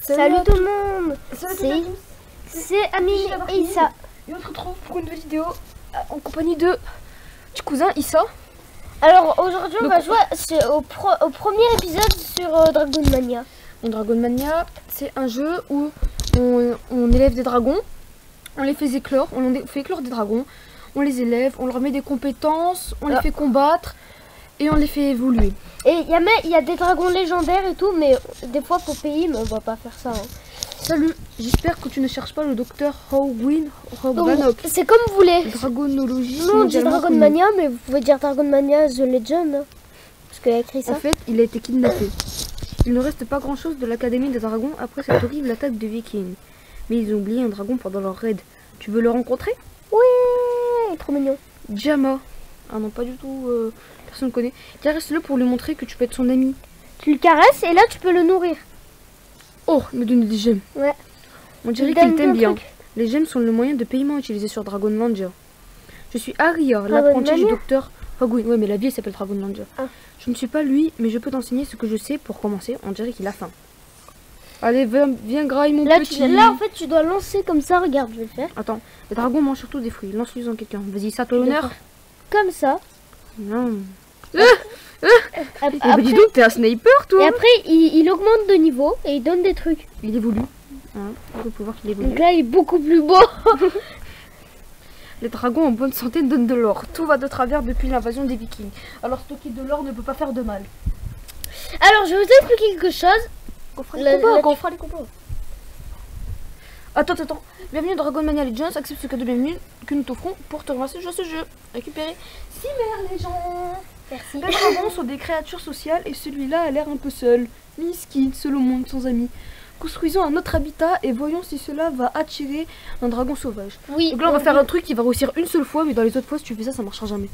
Salut tout le monde. Salut C'est Amine et Issa. Et on se retrouve pour une nouvelle vidéo en compagnie de du cousin Issa. Alors aujourd'hui on va jouer au premier épisode sur Dragon Mania. Dragon Mania, c'est un jeu où on élève des dragons, on les fait éclore, on fait éclore des dragons, on les élève, on leur met des compétences, on les fait combattre et on les fait évoluer. Et il y a des dragons légendaires et tout, mais des fois faut payer, mais on va pas faire ça. Hein. Salut, j'espère que tu ne cherches pas le docteur Howin. C'est comme vous voulez. Dragonologie. Non, on dit Dragon Mania, mais vous pouvez dire Dragon Mania The Legend. Hein, parce qu'il a écrit ça. En fait, il a été kidnappé. Il ne reste pas grand chose de l'académie des dragons après cette horrible attaque de Vikings. Mais ils ont oublié un dragon pendant leur raid. Tu veux le rencontrer? Oui, trop mignon. Jama. Ah non, pas du tout. Personne ne connaît. Caresse-le pour lui montrer que tu peux être son ami. Tu le caresses et là tu peux le nourrir. Oh, il me donne des gemmes. Ouais. On dirait qu'il t'aime bien. Les gemmes sont le moyen de paiement utilisé sur Dragon Mania. Je suis Aria, l'apprenti du docteur Hogwin. Ouais, mais la vie s'appelle Dragon Mania. Ah. Je ne suis pas lui, mais je peux t'enseigner ce que je sais. Pour commencer, on dirait qu'il a faim. Allez, viens graille mon petit. Là, en fait, tu dois lancer comme ça. Regarde, je vais le faire. Attends, les dragons mangent surtout des fruits. Lance-lui en quelqu'un. Vas-y, ça l'honneur. Comme ça. Non. Après, dis donc, t'es un sniper, toi. Et après, il augmente de niveau et il donne des trucs. Il évolue. Hein, on peut voir qu'il évolue. Donc là, il est beaucoup plus beau. Les dragons en bonne santé donnent de l'or. Tout va de travers depuis l'invasion des Vikings. Alors stocker de l'or ne peut pas faire de mal. Alors, je vais vous expliquer quelque chose. On fera les combats. Attends. Bienvenue dans Dragon Mania Legends. Accepte ce cadeau de bienvenue que nous t'offrons pour te remercier de jouer à ce jeu. Récupérer 6 mères, les gens. Merci. Les dragons sont des créatures sociales et celui-là a l'air un peu seul. Miskin, seul au monde, sans amis. Construisons un autre habitat et voyons si cela va attirer un dragon sauvage. Oui. Donc là, on va faire un truc qui va réussir une seule fois, mais dans les autres fois, si tu fais ça, ça marchera jamais.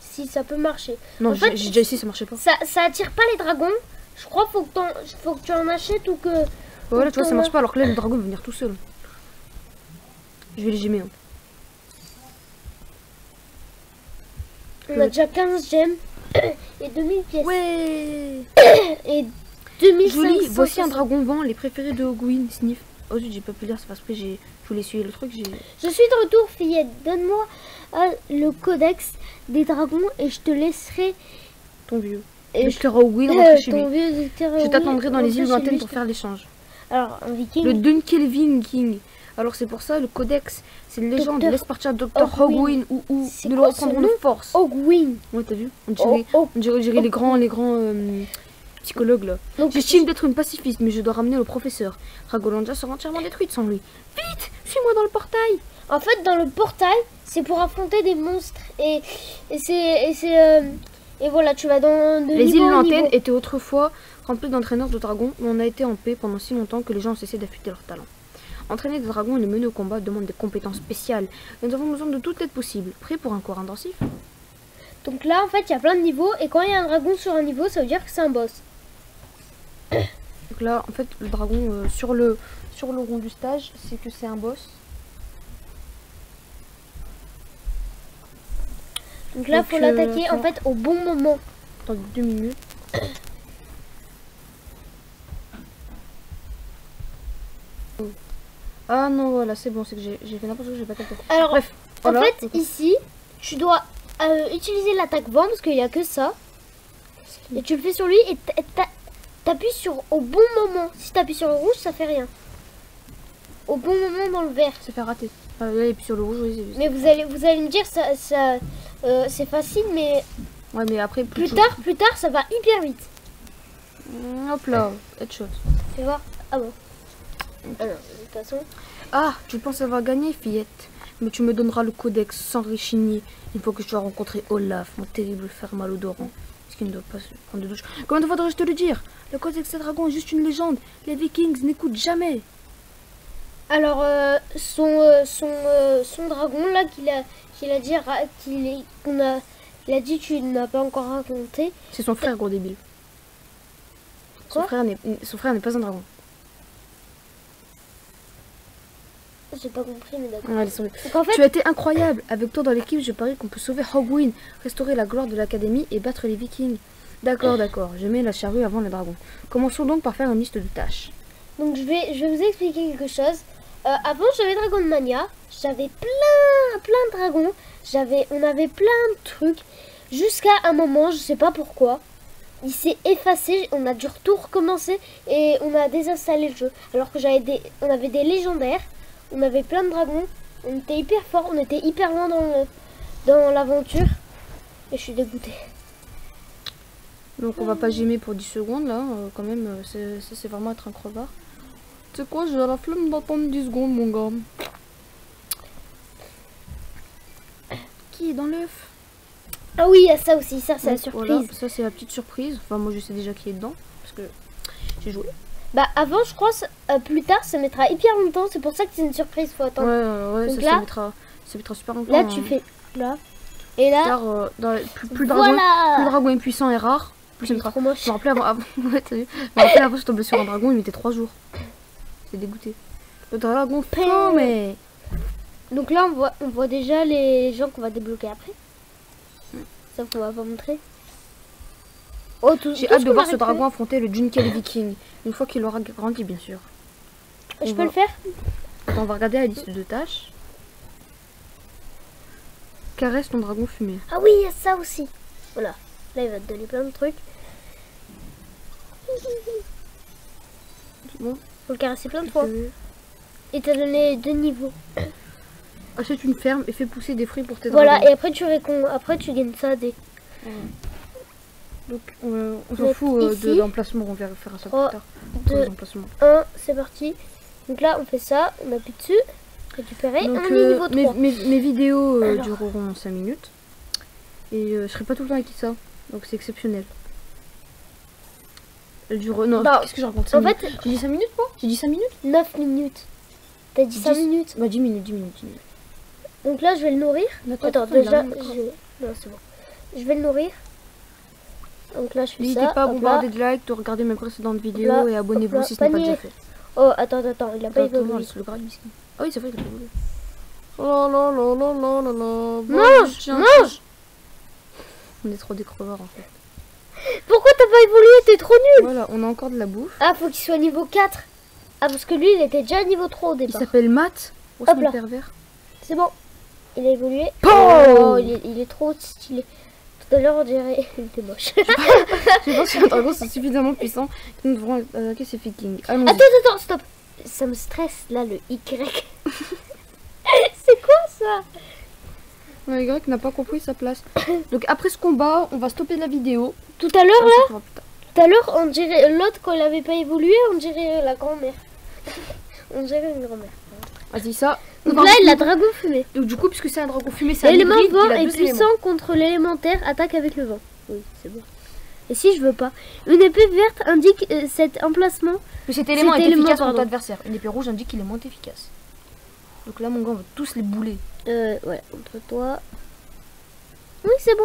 Si ça peut marcher. Non, j'ai déjà essayé, ça marchait pas. Ça attire pas les dragons. Je crois faut que tu en achètes ou que. Voilà, tu vois, ça marche pas alors que là, le dragon va venir tout seul. Je vais les gemmer. Hein. On a déjà 15 gemmes et 2000 pièces. Ouais. Et 2500. Joli, voici un dragon vent, les préférés de Hogwin, Sniff. Oh zut, j'ai pas pu lire, c'est parce que je voulais suivre le truc. Je suis de retour, fillette. Donne-moi le codex des dragons et je te laisserai ton vieux. Docteur Hogwin rentre chez lui. Je t'attendrai dans les îles lointaines pour faire l'échange. Alors, un viking. Le Dunkelving King. Alors c'est pour ça, le codex, c'est une légende. Laisse partir Docteur Hogwin ou nous le reprendrons de force. Hogwin. Ouais, t'as vu? On dirait les grands psychologues là. J'estime d'être une pacifiste, mais je dois ramener le professeur. Dragolandia sera entièrement détruite sans lui. Vite, suis-moi dans le portail. En fait, dans le portail, c'est pour affronter des monstres et voilà, tu vas dans les îles lointaines étaient autrefois remplies d'entraîneurs de dragons, mais on a été en paix pendant si longtemps que les gens ont cessé d'affûter leurs talents. Entraîner des dragons et les mener au combat demande des compétences spéciales. Et nous avons besoin de toute l'aide possible. Prêt pour un cours intensif? Donc là, en fait, il y a plein de niveaux. Et quand il y a un dragon sur un niveau, ça veut dire que c'est un boss. Donc là, en fait, le dragon sur le rond du stage, c'est que c'est un boss. Donc là, il faut l'attaquer en fait au bon moment. Attends 2 minutes. Ah non, voilà, c'est bon, c'est que j'ai fait n'importe quoi, j'ai pas capté. Alors, bref, en fait, ici, tu dois utiliser l'attaque vent parce qu'il n'y a que ça. Et tu le fais sur lui et t'appuies sur au bon moment. Si t'appuies sur le rouge, ça fait rien. Au bon moment dans le vert. Ça fait rater. Là, et puis sur le rouge, oui, mais vous allez me dire, c'est facile, mais. Ouais, mais après, plus tard, ça va hyper vite. Hop là, headshot. Fais voir. Ah bon. Alors, de toute façon. Ah, tu penses avoir gagné, fillette? Mais tu me donneras le codex sans réchigner une fois que je dois rencontrer Olaf, mon terrible frère malodorant. Est-ce qu'il ne doit pas se prendre de douche? Combien de fois devrais-je te le dire? Le codex des dragons est juste une légende. Les Vikings n'écoutent jamais. Alors, son dragon là qu'il a dit tu n'as pas encore raconté. C'est son frère, gros débile. Son frère n'est pas un dragon. J'ai pas compris, mais d'accord. Ouais, en fait, tu as été incroyable. Avec toi dans l'équipe, je parie qu'on peut sauver Hogwin, restaurer la gloire de l'académie et battre les Vikings. D'accord, d'accord. Je mets la charrue avant le dragon. Commençons donc par faire une liste de tâches. Donc je vais vous expliquer quelque chose. Avant j'avais Dragon Mania, j'avais plein de dragons, on avait plein de trucs, jusqu'à un moment, je sais pas pourquoi, il s'est effacé, on a dû tout recommencer et on a désinstallé le jeu. Alors que on avait des légendaires, on avait plein de dragons, on était hyper fort, on était hyper loin dans l'aventure et je suis dégoûtée. Donc on va pas gémer pour 10 secondes là, quand même, c'est vraiment être un crevard. Tu sais quoi, j'ai la flemme d'attendre 10 secondes mon gars. Qui est dans l'œuf? Ah oui, il y a ça aussi, ça c'est la surprise. Voilà, ça c'est la petite surprise, enfin moi je sais déjà qui est dedans, parce que j'ai joué. Bah avant je crois, plus tard ça mettra hyper longtemps, c'est pour ça que c'est une surprise, faut attendre. Ouais, donc ça mettra super longtemps. Là tu fais, là, et là, car, plus le voilà. dragon est puissant et rare, plus ça mettra. Trop moche. Je me rappelais avant, je tombais sur un dragon, il mettait 3 jours. C'est dégoûté. Le dragon mais... Donc là on voit déjà les gens qu'on va débloquer après. Ça qu'on va pas montrer. Oh, j'ai hâte de voir ce dragon affronter le Junkel Viking. Une fois qu'il aura grandi bien sûr. Je peux le faire? On va regarder la liste de tâches. Caresse ton dragon fumé. Ah oui, il y a ça aussi. Voilà. Là il va te donner plein de trucs. Bon. Faut le caresser plein de fois. Il t'a donné 2 niveaux. Achète une ferme et fais pousser des fruits pour tes dragons. Voilà, et après tu gagnes ça des... Donc on s'en fout de l'emplacement, on va faire ça 3, plus tard. 2, 1, c'est parti. Donc là on fait ça, on appuie dessus, récupérer, donc, on est niveau 3. Mes vidéos dureront 5 minutes. Et je serai pas tout le temps avec ça, donc c'est exceptionnel. Non, qu'est-ce que je raconte? En fait, j'ai dit 5 minutes quoi? J'ai dit 5 minutes? 9 minutes. T'as dit 5 minutes? Bah 10 minutes. Donc là je vais le nourrir. Attends, déjà, non c'est bon. Je vais le nourrir. Donc là je fais ça. N'hésitez pas à bombarder de likes, de regarder mes précédentes vidéos et abonnez-vous si ce n'est pas déjà fait. Oh attends, il a pas évolué. Ah oui c'est vrai qu'il a pas évolué. Mange. On est trop des crevards en fait. Pourquoi t'as pas évolué? T'es trop nul. Voilà, on a encore de la bouffe. Ah, faut qu'il soit niveau 4. Ah, parce que lui, il était déjà niveau 3 au départ. Il s'appelle Matt. Hop là. Pervers. C'est bon. Il a évolué. Oh, il est trop stylé. Tout à l'heure, on dirait... Il était moche. Je pense que les dragons sont suffisamment puissants que nous devrons attaquer ces vikings. Attends, stop. Ça me stresse, là, le Y. C'est quoi, ça? Le Y n'a pas compris sa place. Donc après ce combat, on va stopper la vidéo. Tout à l'heure là, tout à l'heure on dirait l'autre quand il avait pas évolué, on dirait la grand-mère. On dirait une grand-mère. Vas-y ça. Donc là il a dragon fumé. Donc du coup puisque c'est un dragon fumé, c'est un l'élément hybride, vent est puissant contre l'élémentaire, attaque avec le vent. Oui c'est bon. Et si je veux pas, une épée verte indique cet emplacement. Mais cet élément est efficace contre l'adversaire. Une épée rouge indique qu'il est moins efficace. Donc là mon gars on va tous les bouler. Ouais, entre toi. Oui, c'est bon.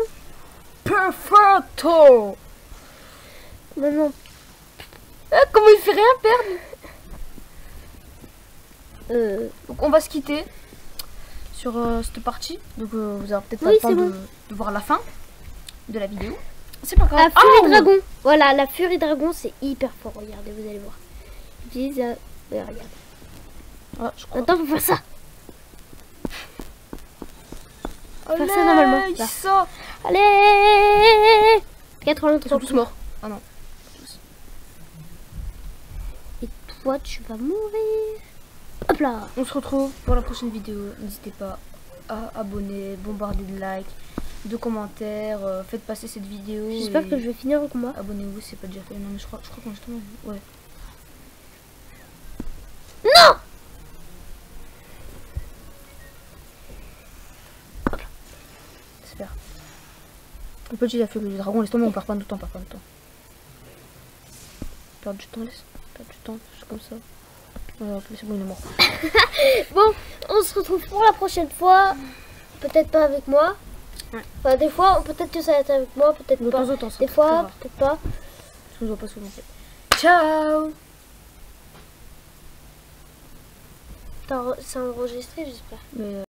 Perfecto. Maintenant. Ah, comment il fait rien perdre. Donc on va se quitter sur cette partie. Donc vous avez peut-être pas le temps de voir la fin de la vidéo. C'est pas grave. La furie dragon. Voilà, la furie dragon c'est hyper fort. Regardez, vous allez voir. Regarde. Ah, je crois. Attends, faut faire ça. Faire ça normalement. Ça. Allez 83. Ils sont tous morts. Ah non. Et toi tu vas mourir. Hop là. On se retrouve pour la prochaine vidéo. N'hésitez pas à abonner, bombarder de likes, de commentaires, faites passer cette vidéo. J'espère que je vais finir le combat. Abonnez-vous si c'est pas déjà fait. Non mais je crois qu'on justement. Ouais. Non. Le petit a fait le dragon, laisse tomber, on perd pas de temps, Perdre du temps, c'est comme ça. Voilà, c'est bon, il est mort. Bon, on se retrouve pour la prochaine fois. Peut-être pas avec moi. Ouais. Enfin, des fois, peut-être que ça va être avec moi, peut-être pas. Des fois, peut-être pas. Je ne vois pas souvent. Ciao. C'est enregistré, j'espère.